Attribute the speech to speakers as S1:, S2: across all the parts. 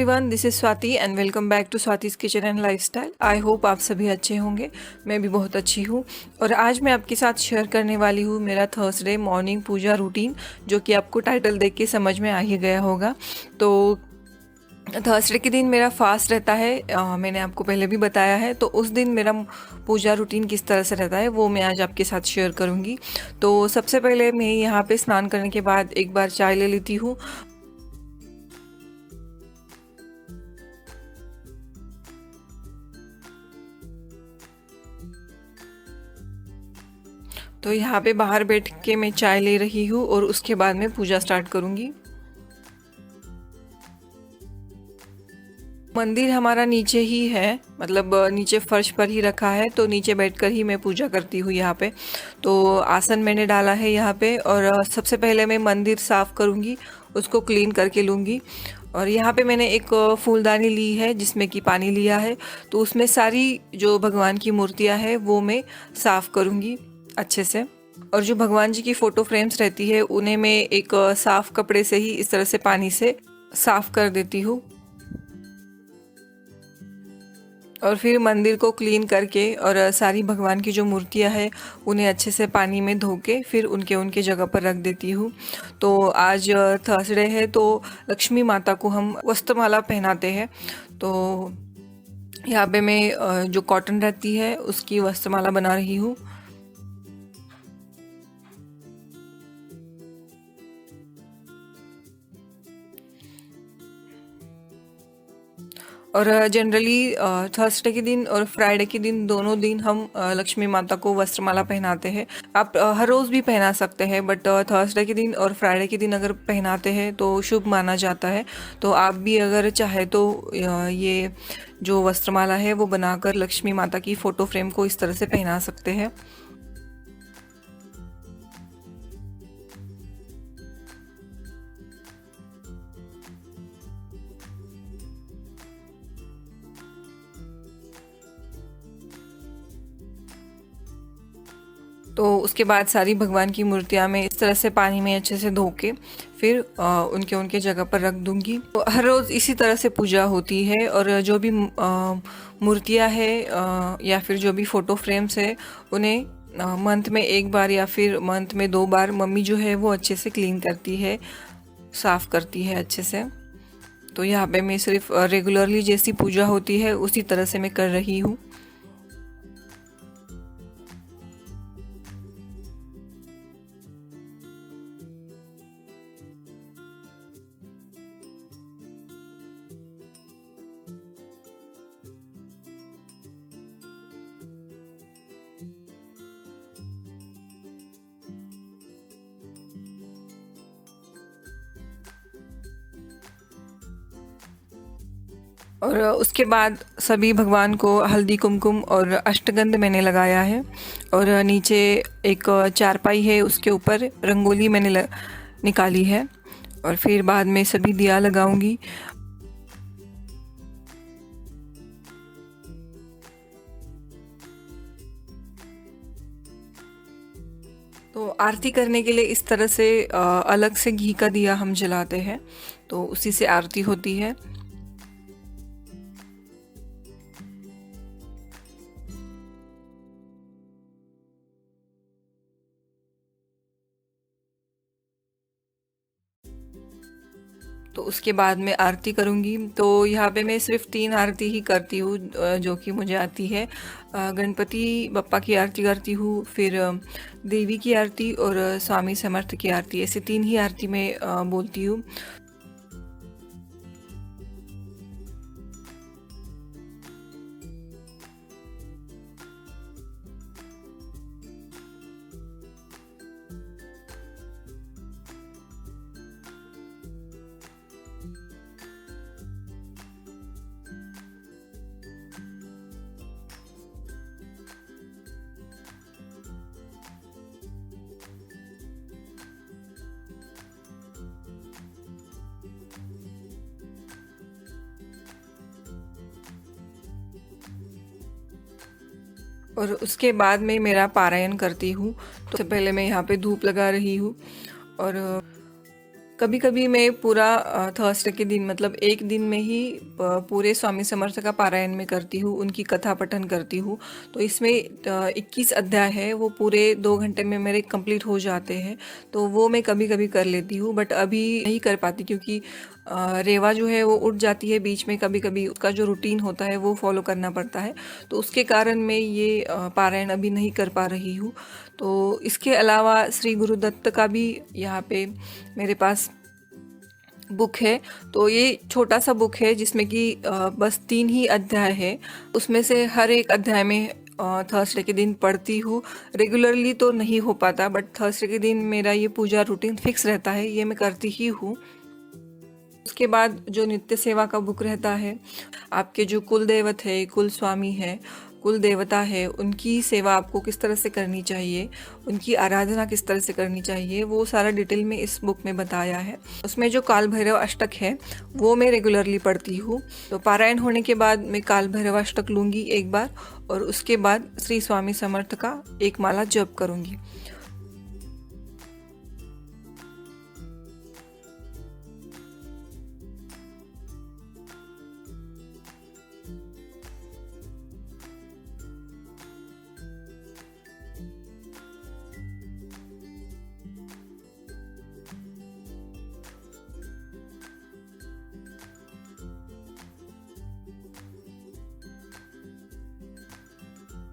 S1: Everyone, this is Swati and welcome back to Swati's kitchen and lifestyle. I hope आप सभी अच्छे होंगे। मैं भी बहुत अच्छी हूँ और आज मैं आपके साथ शेयर करने वाली हूँ मेरा थर्सडे मॉर्निंग पूजा रूटीन, जो कि आपको टाइटल देख के समझ में आ ही गया होगा। तो थर्सडे के दिन मेरा फास्ट रहता है, मैंने आपको पहले भी बताया है। तो उस दिन मेरा पूजा रूटीन किस तरह से रहता है वो मैं आज आपके साथ शेयर करूँगी। तो सबसे पहले मैं यहाँ पे स्नान करने के बाद एक बार चाय ले लेती हूँ। तो यहाँ पे बाहर बैठ के मैं चाय ले रही हूँ और उसके बाद मैं पूजा स्टार्ट करूँगी। मंदिर हमारा नीचे ही है, मतलब नीचे फर्श पर ही रखा है, तो नीचे बैठकर ही मैं पूजा करती हूँ यहाँ पे। तो आसन मैंने डाला है यहाँ पे और सबसे पहले मैं मंदिर साफ़ करूँगी, उसको क्लीन करके लूँगी। और यहाँ पे मैंने एक फूलदानी ली है जिसमें कि पानी लिया है, तो उसमें सारी जो भगवान की मूर्तियाँ हैं वो मैं साफ़ करूँगी अच्छे से। और जो भगवान जी की फ़ोटो फ्रेम्स रहती है उन्हें मैं एक साफ़ कपड़े से ही इस तरह से पानी से साफ़ कर देती हूँ। और फिर मंदिर को क्लीन करके और सारी भगवान की जो मूर्तियां हैं उन्हें अच्छे से पानी में धो के फिर उनके उनके जगह पर रख देती हूँ। तो आज थर्सडे है, तो लक्ष्मी माता को हम वस्त्रमाला पहनाते हैं। तो यहाँ पे मैं जो कॉटन रहती है उसकी वस्त्रमाला बना रही हूँ। और जनरली थर्सडे के दिन और फ्राइडे के दिन दोनों दिन हम लक्ष्मी माता को वस्त्रमाला पहनाते हैं। आप हर रोज़ भी पहना सकते हैं, बट थर्सडे के दिन और फ्राइडे के दिन अगर पहनाते हैं तो शुभ माना जाता है। तो आप भी अगर चाहे तो ये जो वस्त्रमाला है वो बनाकर लक्ष्मी माता की फ़ोटो फ्रेम को इस तरह से पहना सकते हैं। तो उसके बाद सारी भगवान की मूर्तियाँ मैं इस तरह से पानी में अच्छे से धो के फिर उनके उनके जगह पर रख दूंगी। तो हर रोज़ इसी तरह से पूजा होती है। और जो भी मूर्तियाँ हैं या फिर जो भी फ़ोटो फ्रेम्स है उन्हें मंथ में एक बार या फिर मंथ में 2 बार मम्मी जो है वो अच्छे से क्लीन करती है, साफ़ करती है अच्छे से। तो यहाँ पे मैं सिर्फ रेगुलरली जैसी पूजा होती है उसी तरह से मैं कर रही हूँ। और उसके बाद सभी भगवान को हल्दी कुमकुम और अष्टगंध मैंने लगाया है। और नीचे एक चारपाई है, उसके ऊपर रंगोली मैंने निकाली है। और फिर बाद में सभी दिया लगाऊंगी। तो आरती करने के लिए इस तरह से अलग से घी का दिया हम जलाते हैं, तो उसी से आरती होती है। तो उसके बाद मैं आरती करूँगी। तो यहाँ पे मैं सिर्फ 3 आरती ही करती हूँ जो कि मुझे आती है। गणपति बप्पा की आरती करती हूँ, फिर देवी की आरती और स्वामी समर्थ की आरती, ऐसे 3 ही आरती मैं बोलती हूँ। और उसके बाद मैं मेरा पारायण करती हूँ। तो सबसे पहले मैं यहाँ पे धूप लगा रही हूँ। और कभी-कभी मैं पूरा थर्सडे के दिन मतलब एक दिन में ही पूरे स्वामी समर्थ का पारायण में करती हूँ, उनकी कथा पठन करती हूँ। तो इसमें 21 अध्याय है, वो पूरे 2 घंटे में मेरे कंप्लीट हो जाते हैं। तो वो मैं कभी-कभी कर लेती हूँ, बट अभी नहीं कर पाती क्योंकि रेवा जो है वो उठ जाती है बीच में कभी-कभी, उसका जो रूटीन होता है वो फॉलो करना पड़ता है। तो उसके कारण मैं ये पारायण अभी नहीं कर पा रही हूँ। तो इसके अलावा श्री गुरुदत्त का भी यहाँ पे मेरे पास बुक है। तो ये छोटा सा बुक है जिसमें कि बस 3 ही अध्याय है। उसमें से हर एक अध्याय में थर्सडे के दिन पढ़ती हूँ। रेगुलरली तो नहीं हो पाता, बट थर्सडे के दिन मेरा ये पूजा रूटीन फिक्स रहता है, ये मैं करती ही हूँ। उसके बाद जो नित्य सेवा का बुक रहता है, आपके जो कुल देवत है, कुल स्वामी है, कुल देवता है, उनकी सेवा आपको किस तरह से करनी चाहिए, उनकी आराधना किस तरह से करनी चाहिए, वो सारा डिटेल में इस बुक में बताया है। उसमें जो काल भैरव अष्टक है वो मैं रेगुलरली पढ़ती हूँ। तो पारायण होने के बाद मैं काल भैरव अष्टक लूँगी एक बार, और उसके बाद श्री स्वामी समर्थ का एक माला जप करूँगी।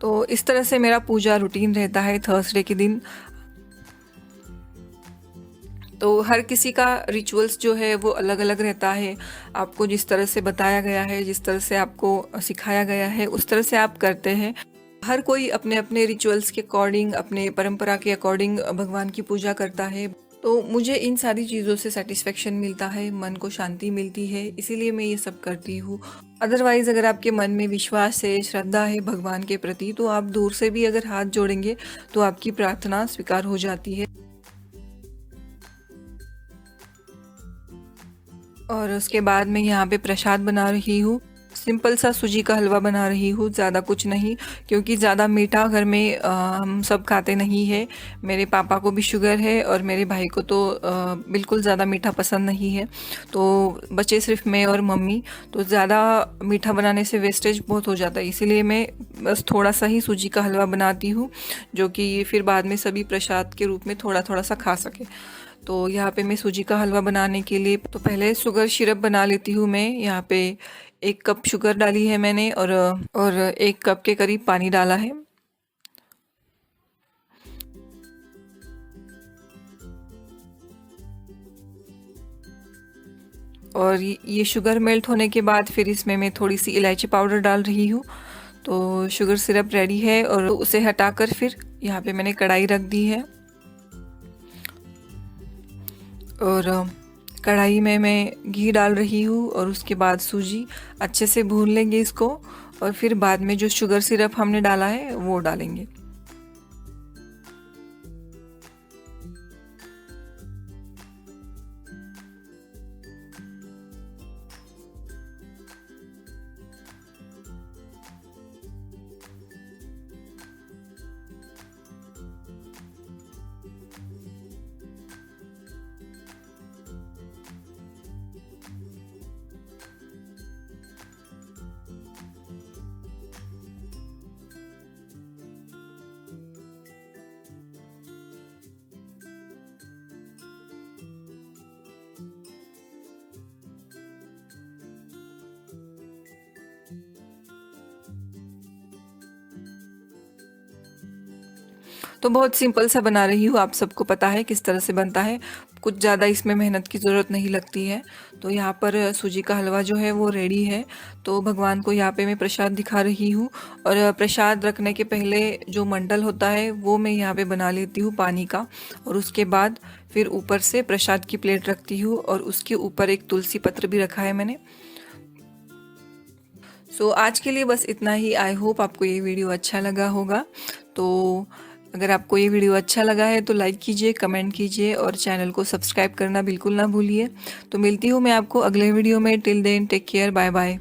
S1: तो इस तरह से मेरा पूजा रूटीन रहता है थर्सडे के दिन। तो हर किसी का रिचुअल्स जो है वो अलग अलग रहता है। आपको जिस तरह से बताया गया है, जिस तरह से आपको सिखाया गया है, उस तरह से आप करते हैं। हर कोई अपने अपने रिचुअल्स के अकॉर्डिंग, अपने परंपरा के अकॉर्डिंग भगवान की पूजा करता है। तो मुझे इन सारी चीज़ों से सेटिस्फेक्शन मिलता है, मन को शांति मिलती है, इसीलिए मैं ये सब करती हूँ। अदरवाइज़ अगर आपके मन में विश्वास है, श्रद्धा है भगवान के प्रति, तो आप दूर से भी अगर हाथ जोड़ेंगे तो आपकी प्रार्थना स्वीकार हो जाती है। और उसके बाद मैं यहाँ पे प्रसाद बना रही हूँ। सिंपल सा सूजी का हलवा बना रही हूँ, ज़्यादा कुछ नहीं, क्योंकि ज़्यादा मीठा घर में हम सब खाते नहीं है। मेरे पापा को भी शुगर है और मेरे भाई को तो बिल्कुल ज़्यादा मीठा पसंद नहीं है। तो बचे सिर्फ मैं और मम्मी। तो ज़्यादा मीठा बनाने से वेस्टेज बहुत हो जाता है, इसीलिए मैं बस थोड़ा सा ही सूजी का हलवा बनाती हूँ, जो कि फिर बाद में सभी प्रसाद के रूप में थोड़ा थोड़ा सा खा सके। तो यहाँ पे मैं सूजी का हलवा बनाने के लिए तो पहले शुगर सिरप बना लेती हूँ मैं। यहाँ पे 1 कप शुगर डाली है मैंने, और 1 कप के करीब पानी डाला है। और ये शुगर मेल्ट होने के बाद फिर इसमें मैं थोड़ी सी इलायची पाउडर डाल रही हूँ। तो शुगर सिरप रेडी है, और उसे हटाकर फिर यहाँ पे मैंने कढ़ाई रख दी है। और कढ़ाई में मैं घी डाल रही हूँ, और उसके बाद सूजी अच्छे से भून लेंगे इसको, और फिर बाद में जो शुगर सिरप हमने डाला है वो डालेंगे। तो बहुत सिंपल सा बना रही हूँ, आप सबको पता है किस तरह से बनता है, कुछ ज़्यादा इसमें मेहनत की ज़रूरत नहीं लगती है। तो यहाँ पर सूजी का हलवा जो है वो रेडी है। तो भगवान को यहाँ पे मैं प्रसाद दिखा रही हूँ, और प्रसाद रखने के पहले जो मंडल होता है वो मैं यहाँ पे बना लेती हूँ पानी का, और उसके बाद फिर ऊपर से प्रसाद की प्लेट रखती हूँ, और उसके ऊपर एक तुलसी पत्र भी रखा है मैंने। सो आज के लिए बस इतना ही। आई होप आपको ये वीडियो अच्छा लगा होगा। तो अगर आपको ये वीडियो अच्छा लगा है तो लाइक कीजिए, कमेंट कीजिए, और चैनल को सब्सक्राइब करना बिल्कुल ना भूलिए। तो मिलती हूँ मैं आपको अगले वीडियो में। Till then take care, bye bye.